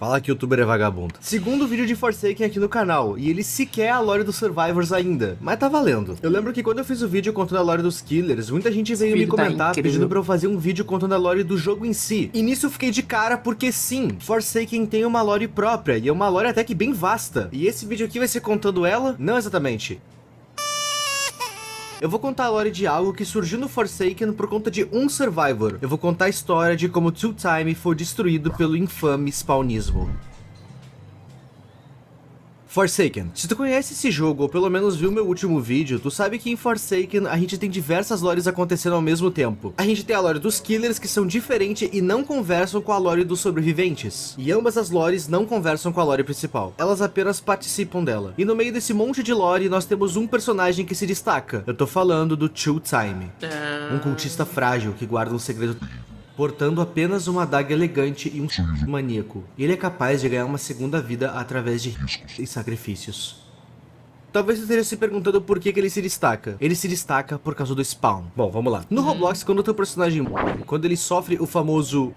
Fala que o youtuber é vagabundo. Segundo vídeo de Forsaken aqui no canal, e ele sequer é a lore dos Survivors ainda, mas tá valendo. Eu lembro que quando eu fiz o vídeo contando a lore dos Killers, muita gente veio me comentar pedindo pra eu fazer um vídeo contando a lore do jogo em si. E nisso eu fiquei de cara porque sim, Forsaken tem uma lore própria, e é uma lore até que bem vasta. E esse vídeo aqui vai ser contando ela? Não exatamente. Eu vou contar a lore de algo que surgiu no Forsaken por conta de um Survivor. Eu vou contar a história de como Two Time foi destruído pelo infame spawnismo. Forsaken. Se tu conhece esse jogo, ou pelo menos viu meu último vídeo, tu sabe que em Forsaken a gente tem diversas lores acontecendo ao mesmo tempo. A gente tem a lore dos Killers, que são diferentes e não conversam com a lore dos sobreviventes. E ambas as lores não conversam com a lore principal. Elas apenas participam dela. E no meio desse monte de lore, nós temos um personagem que se destaca. Eu tô falando do Two Time. Um cultista frágil que guarda um segredo, portando apenas uma adaga elegante e um maníaco. Ele é capaz de ganhar uma segunda vida através de riscos e sacrifícios. Talvez você esteja se perguntando por que ele se destaca. Ele se destaca por causa do spawn. Bom, vamos lá. No Roblox, quando o teu personagem morre, quando ele sofre o famoso...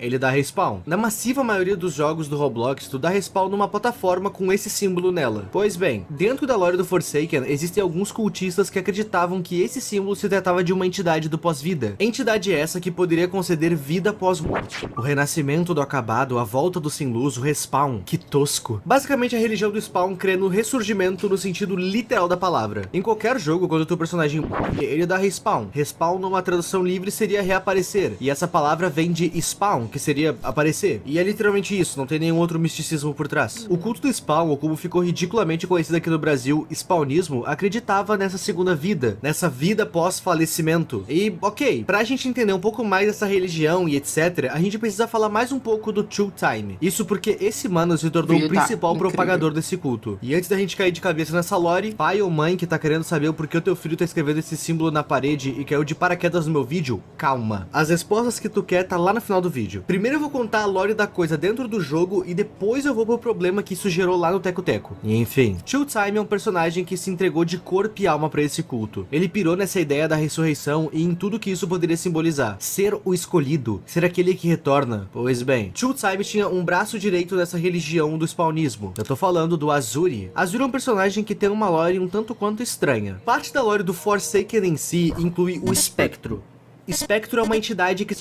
ele dá respawn. Na massiva maioria dos jogos do Roblox, tu dá respawn numa plataforma com esse símbolo nela. Pois bem, dentro da lore do Forsaken, existem alguns cultistas que acreditavam que esse símbolo se tratava de uma entidade do pós-vida. Entidade essa que poderia conceder vida após morte. O renascimento do acabado, a volta do sem luz, o respawn. Que tosco. Basicamente, a religião do spawn crê no ressurgimento no sentido literal da palavra. Em qualquer jogo, quando o teu personagem morre, ele dá respawn. Respawn, numa tradução livre, seria reaparecer. E essa palavra vem de spawn, que seria aparecer. E é literalmente isso, não tem nenhum outro misticismo por trás. O culto do spawn, ou como ficou ridiculamente conhecido aqui no Brasil, spawnismo, acreditava nessa segunda vida, nessa vida pós-falecimento. E, ok, pra gente entender um pouco mais dessa religião e etc, a gente precisa falar mais um pouco do Two Time. Isso porque esse mano se tornou o principal propagador desse culto. E antes da gente cair de cabeça nessa lore, pai ou mãe que tá querendo saber o porquê o teu filho tá escrevendo esse símbolo na parede e caiu de paraquedas no meu vídeo, calma. As respostas que tu quer tá lá no final do vídeo. Primeiro eu vou contar a lore da coisa dentro do jogo e depois eu vou pro problema que isso gerou lá no Teco Teco. E enfim, Two Time é um personagem que se entregou de corpo e alma pra esse culto. Ele pirou nessa ideia da ressurreição e em tudo que isso poderia simbolizar. Ser o escolhido, ser aquele que retorna. Pois bem, Two Time tinha um braço direito nessa religião do spawnismo. Eu tô falando do Azuri. Azuri é um personagem que tem uma lore um tanto quanto estranha. Parte da lore do Forsaken em si inclui o Espectro. Espectro é uma entidade que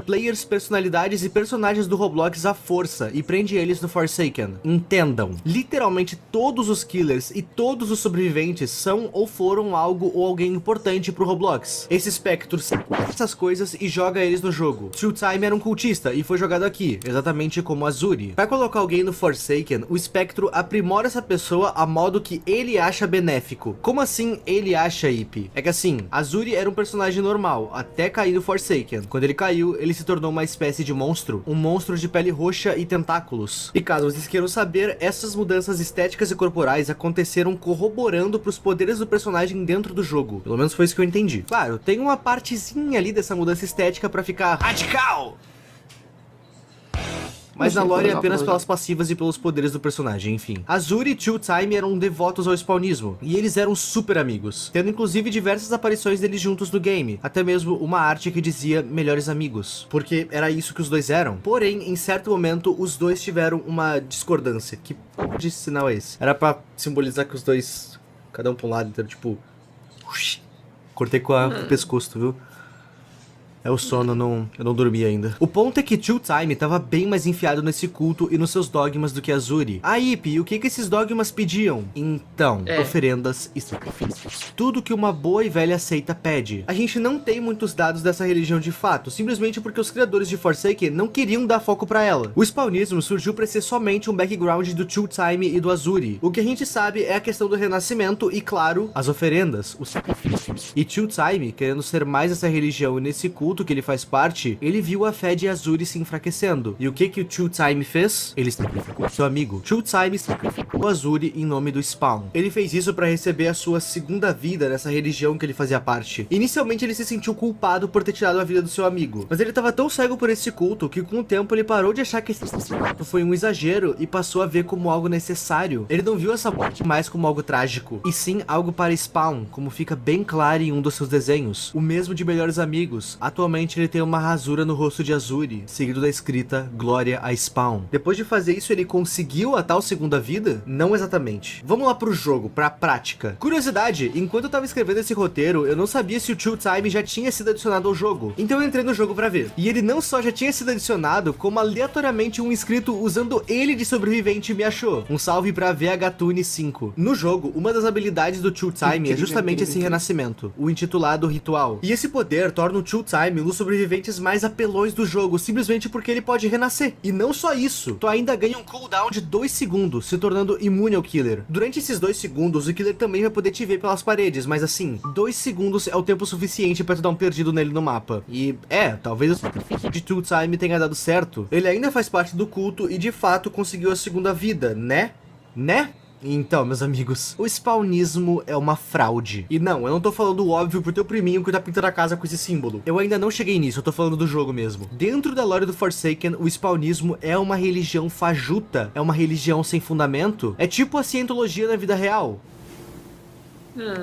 players, personalidades e personagens do Roblox à força e prende eles no Forsaken. Entendam, literalmente todos os killers e todos os sobreviventes são ou foram algo ou alguém importante pro Roblox. Esse Espectro sabe essas coisas e joga eles no jogo. Two Time era um cultista e foi jogado aqui, exatamente como Azuri. Para colocar alguém no Forsaken, o Espectro aprimora essa pessoa a modo que ele acha benéfico. Como assim ele acha, Ip? É que assim, Azuri era um personagem normal, até cair no Forsaken. Quando ele caiu, ele se tornou uma espécie de monstro. Um monstro de pele roxa e tentáculos. E caso vocês queiram saber, essas mudanças estéticas e corporais aconteceram corroborando pros poderes do personagem dentro do jogo. Pelo menos foi isso que eu entendi. Claro, tem uma partezinha ali dessa mudança estética pra ficar radical! Mas na lore é apenas pelas passivas e pelos poderes do personagem, enfim. Azuri e Two Time eram devotos ao spawnismo, e eles eram super amigos, tendo inclusive diversas aparições deles juntos no game, até mesmo uma arte que dizia melhores amigos, porque era isso que os dois eram. Porém, em certo momento, os dois tiveram uma discordância. Que porra de sinal é esse? Era pra simbolizar que os dois, cada um pra um lado, então tipo... cortei com o pescoço, viu? É o sono, eu não dormi ainda. O ponto é que Two Time tava bem mais enfiado nesse culto e nos seus dogmas do que Azuri. Aí, Ip, o que esses dogmas pediam? Então, oferendas e sacrifícios. Tudo que uma boa e velha seita pede. A gente não tem muitos dados dessa religião de fato, simplesmente porque os criadores de Forsaken não queriam dar foco pra ela. O spawnismo surgiu pra ser somente um background do Two Time e do Azuri. O que a gente sabe é a questão do renascimento e, claro, as oferendas, os sacrifícios. E Two Time, querendo ser mais essa religião e nesse culto que ele faz parte, ele viu a fé de Azuri se enfraquecendo. E o que o Two Time fez? Ele sacrificou seu amigo. Two Time sacrificou Azuri em nome do Spawn. Ele fez isso para receber a sua segunda vida nessa religião que ele fazia parte. Inicialmente ele se sentiu culpado por ter tirado a vida do seu amigo, mas ele estava tão cego por esse culto que com o tempo ele parou de achar que esse assassinato foi um exagero e passou a ver como algo necessário. Ele não viu essa morte mais como algo trágico, e sim algo para Spawn, como fica bem claro em um dos seus desenhos. O mesmo de Melhores Amigos. Atualmente atualmente ele tem uma rasura no rosto de Azuri, seguido da escrita Glória a Spawn. Depois de fazer isso, ele conseguiu a tal segunda vida? Não exatamente. Vamos lá pro jogo, pra prática. Curiosidade, enquanto eu tava escrevendo esse roteiro, eu não sabia se o Chill Time já tinha sido adicionado ao jogo. Então eu entrei no jogo pra ver. E ele não só já tinha sido adicionado, como aleatoriamente um inscrito usando ele de sobrevivente me achou. Um salve pra VHTune5. No jogo, uma das habilidades do Chill Time é justamente esse renascimento, o intitulado Ritual. E esse poder torna o Chill Time um dos sobreviventes mais apelões do jogo, simplesmente porque ele pode renascer. E não só isso, tu ainda ganha um cooldown de 2 segundos, se tornando imune ao Killer. Durante esses 2 segundos, o Killer também vai poder te ver pelas paredes, mas assim, 2 segundos é o tempo suficiente pra tu dar um perdido nele no mapa. E talvez o sacrifício de Chill Time tenha dado certo. Ele ainda faz parte do culto e de fato conseguiu a segunda vida, né? Então, meus amigos, o spawnismo é uma fraude. E não, eu não tô falando o óbvio pro teu priminho que tá pintando a casa com esse símbolo. Eu ainda não cheguei nisso, eu tô falando do jogo mesmo. Dentro da lore do Forsaken, o spawnismo é uma religião fajuta, é uma religião sem fundamento. É tipo a cientologia na vida real.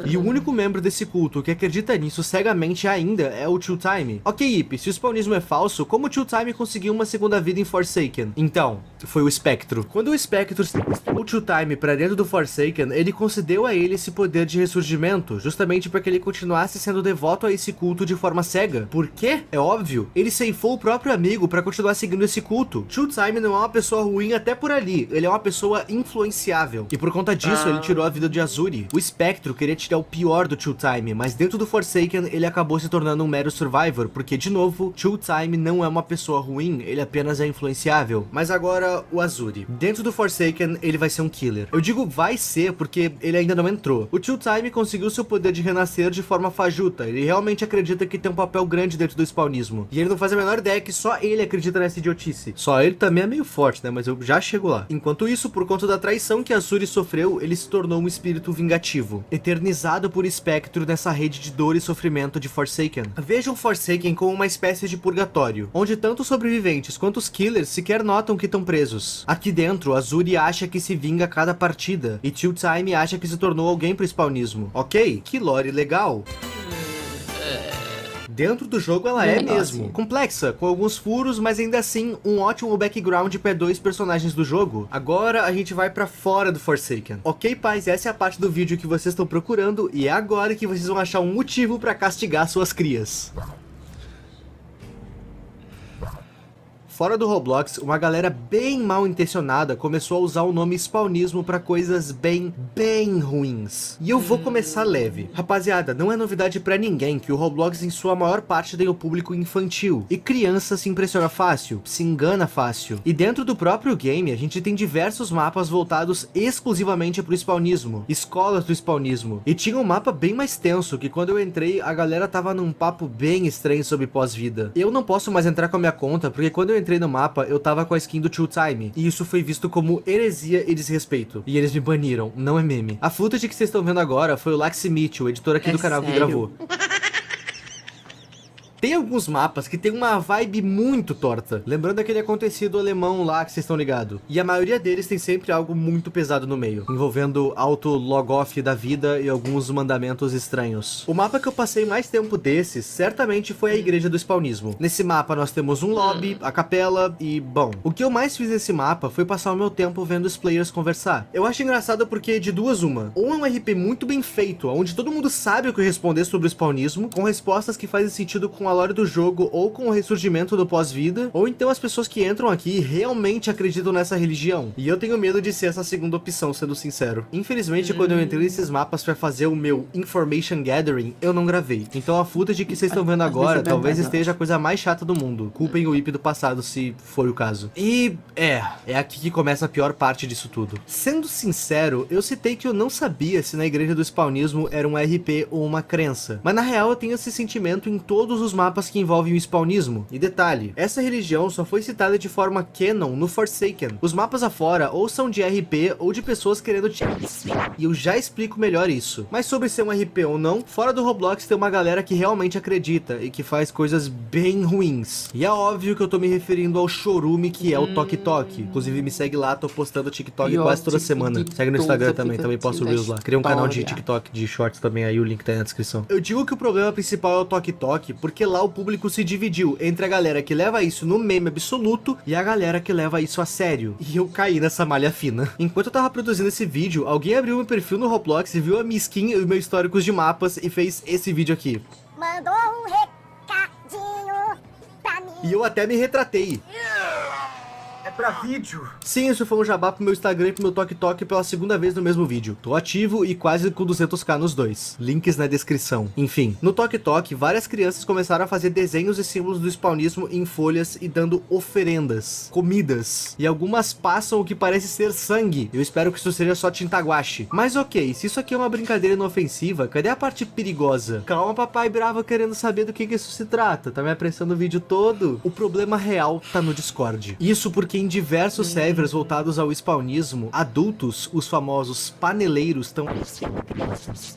E o único membro desse culto que acredita nisso cegamente ainda é o Chill Time. Ok, Ip, se o spawnismo é falso, como o Chill Time conseguiu uma segunda vida em Forsaken? Então, foi o Espectro. Quando o Espectro o Chill Time pra dentro do Forsaken, ele concedeu a ele esse poder de ressurgimento, justamente para que ele continuasse sendo devoto a esse culto de forma cega. Por quê? É óbvio, ele ceifou o próprio amigo pra continuar seguindo esse culto. Chill Time não é uma pessoa ruim até por ali, ele é uma pessoa influenciável. E por conta disso, ele tirou a vida de Azuri. O Espectro queria tirar o pior do Chill Time, mas dentro do Forsaken ele acabou se tornando um mero survivor, porque de novo, Chill Time não é uma pessoa ruim, ele apenas é influenciável. Mas agora, o Azuri. Dentro do Forsaken, ele vai ser um killer. Eu digo vai ser porque ele ainda não entrou. O Chill Time conseguiu seu poder de renascer de forma fajuta, ele realmente acredita que tem um papel grande dentro do spawnismo. E ele não faz a menor ideia que só ele acredita nessa idiotice. Só ele também é meio forte, né, mas eu já chego lá. Enquanto isso, por conta da traição que Azuri sofreu, ele se tornou um espírito vingativo, eternizado por Espectro nessa rede de dor e sofrimento de Forsaken. Vejam Forsaken como uma espécie de purgatório, onde tanto os sobreviventes quanto os killers sequer notam que estão presos. Aqui dentro, Azuri acha que se vinga a cada partida, e Chill Time acha que se tornou alguém pro spawnismo. Ok? Que lore legal! Dentro do jogo ela é mesmo complexa, com alguns furos, mas ainda assim um ótimo background para 2 personagens do jogo. Agora a gente vai pra fora do Forsaken. Ok, pais, essa é a parte do vídeo que vocês estão procurando e é agora que vocês vão achar um motivo para castigar suas crias. Fora do Roblox, uma galera bem mal intencionada começou a usar o nome spawnismo pra coisas bem ruins. E eu vou começar leve. Rapaziada, não é novidade pra ninguém que o Roblox em sua maior parte tem o público infantil. E criança se impressiona fácil, se engana fácil. E dentro do próprio game, a gente tem diversos mapas voltados exclusivamente pro spawnismo. Escolas do spawnismo. E tinha um mapa bem mais tenso, que quando eu entrei, a galera tava num papo bem estranho sobre pós-vida. Eu não posso mais entrar com a minha conta, porque quando eu entrei no mapa, eu tava com a skin do Chill Time, e isso foi visto como heresia e desrespeito. E eles me baniram, não é meme. A footage que vocês estão vendo agora foi o Laximit, o editor aqui do canal que gravou. Tem alguns mapas que tem uma vibe muito torta, lembrando aquele acontecido alemão lá que vocês estão ligados. E a maioria deles tem sempre algo muito pesado no meio, envolvendo auto-log-off da vida e alguns mandamentos estranhos. O mapa que eu passei mais tempo desses, certamente foi a Igreja do Spawnismo. Nesse mapa nós temos um lobby, a capela e, bom, o que eu mais fiz nesse mapa foi passar o meu tempo vendo os players conversar. Eu acho engraçado porque de duas uma, ou é um RP muito bem feito, onde todo mundo sabe o que responder sobre o spawnismo, com respostas que fazem sentido com a lore do jogo ou com o ressurgimento do pós-vida, ou então as pessoas que entram aqui realmente acreditam nessa religião. E eu tenho medo de ser essa segunda opção, sendo sincero. Infelizmente, quando eu entrei nesses mapas pra fazer o meu information gathering, eu não gravei. Então a footage que vocês estão vendo agora talvez esteja a coisa mais chata do mundo. Culpem o IP do passado, se for o caso. E é aqui que começa a pior parte disso tudo. Sendo sincero, eu citei que eu não sabia se na Igreja do Spawnismo era um RP ou uma crença. Mas na real eu tenho esse sentimento em todos os mapas que envolvem o spawnismo. E detalhe, essa religião só foi citada de forma canon no Forsaken. Os mapas afora ou são de RP ou de pessoas querendo te... E eu já explico melhor isso. Mas sobre ser um RP ou não, fora do Roblox tem uma galera que realmente acredita e que faz coisas bem ruins. E é óbvio que eu tô me referindo ao chorume que é o Tok Tok. Inclusive me segue lá, tô postando TikTok quase toda semana. Segue no Instagram também posto Reels lá. Criei um canal de TikTok de shorts também aí, o link tá aí na descrição. Eu digo que o problema principal é o Tok Tok, porque lá o público se dividiu entre a galera que leva isso no meme absoluto e a galera que leva isso a sério. E eu caí nessa malha fina. Enquanto eu tava produzindo esse vídeo, alguém abriu meu perfil no Roblox e viu a minha skin e o meu histórico de mapas e fez esse vídeo aqui. Mandou um recadinho pra mim. E eu até me retratei. É pra vídeo. Sim, isso foi um jabá pro meu Instagram e pro meu TokTok pela segunda vez no mesmo vídeo. Tô ativo e quase com 200k nos dois. Links na descrição. Enfim, no TokTok, várias crianças começaram a fazer desenhos e símbolos do spawnismo em folhas e dando oferendas, comidas. E algumas passam o que parece ser sangue. Eu espero que isso seja só tinta guache. Mas ok, se isso aqui é uma brincadeira inofensiva, cadê a parte perigosa? Calma, papai bravo, querendo saber do que isso se trata. Tá me apressando o vídeo todo? O problema real tá no Discord. Isso porque em diversos servers voltados ao spawnismo, adultos, os famosos paneleiros, estão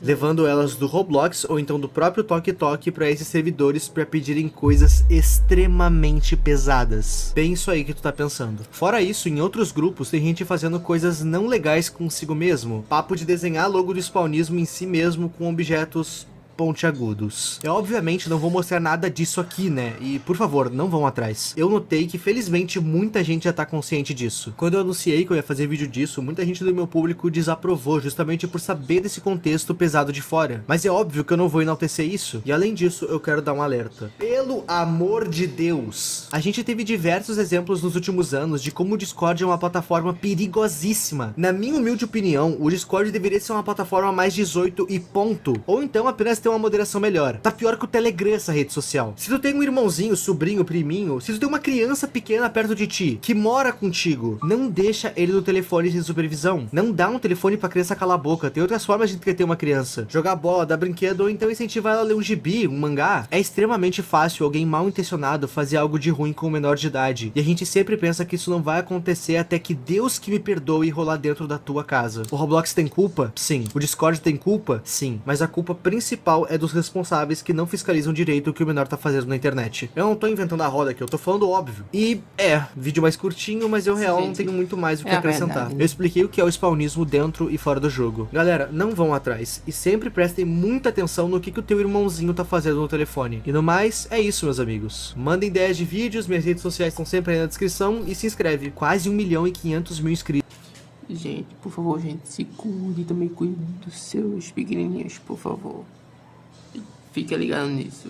levando elas do Roblox ou então do próprio TokTok para esses servidores para pedirem coisas extremamente pesadas. Bem isso aí que tu tá pensando. Fora isso, em outros grupos tem gente fazendo coisas não legais consigo mesmo. Papo de desenhar logo do spawnismo em si mesmo com objetos pontiagudos. Eu obviamente não vou mostrar nada disso aqui, né? E por favor, não vão atrás. Eu notei que felizmente muita gente já tá consciente disso. Quando eu anunciei que eu ia fazer vídeo disso, muita gente do meu público desaprovou justamente por saber desse contexto pesado de fora. Mas é óbvio que eu não vou enaltecer isso. E além disso, eu quero dar um alerta. Pelo amor de Deus! A gente teve diversos exemplos nos últimos anos de como o Discord é uma plataforma perigosíssima. Na minha humilde opinião, o Discord deveria ser uma plataforma mais 18 e ponto. Ou então apenas ter uma moderação melhor. Tá pior que o Telegram essa rede social. Se tu tem um irmãozinho, sobrinho, priminho, se tu tem uma criança pequena perto de ti, que mora contigo, não deixa ele no telefone sem supervisão. Não dá um telefone pra criança calar a boca. Tem outras formas de entreter uma criança. Jogar bola, dar brinquedo, ou então incentivar ela a ler um gibi, um mangá. É extremamente fácil alguém mal intencionado fazer algo de ruim com um menor de idade. E a gente sempre pensa que isso não vai acontecer até que Deus que me perdoe rolar dentro da tua casa. O Roblox tem culpa? Sim. O Discord tem culpa? Sim. Mas a culpa principal é dos responsáveis que não fiscalizam direito o que o menor tá fazendo na internet. Eu não tô inventando a roda aqui, eu tô falando óbvio. E vídeo mais curtinho, mas eu real não tenho muito mais o que acrescentar. Verdade. Eu expliquei o que é o spawnismo dentro e fora do jogo. Galera, não vão atrás. E sempre prestem muita atenção no que o teu irmãozinho tá fazendo no telefone. E no mais, é isso, meus amigos. Mandem ideias de vídeos, minhas redes sociais estão sempre aí na descrição. E se inscreve. Quase 1.500.000 inscritos. Gente, por favor, gente, se cuide, também cuide dos seus pequenininhos, por favor. Fica ligado nisso.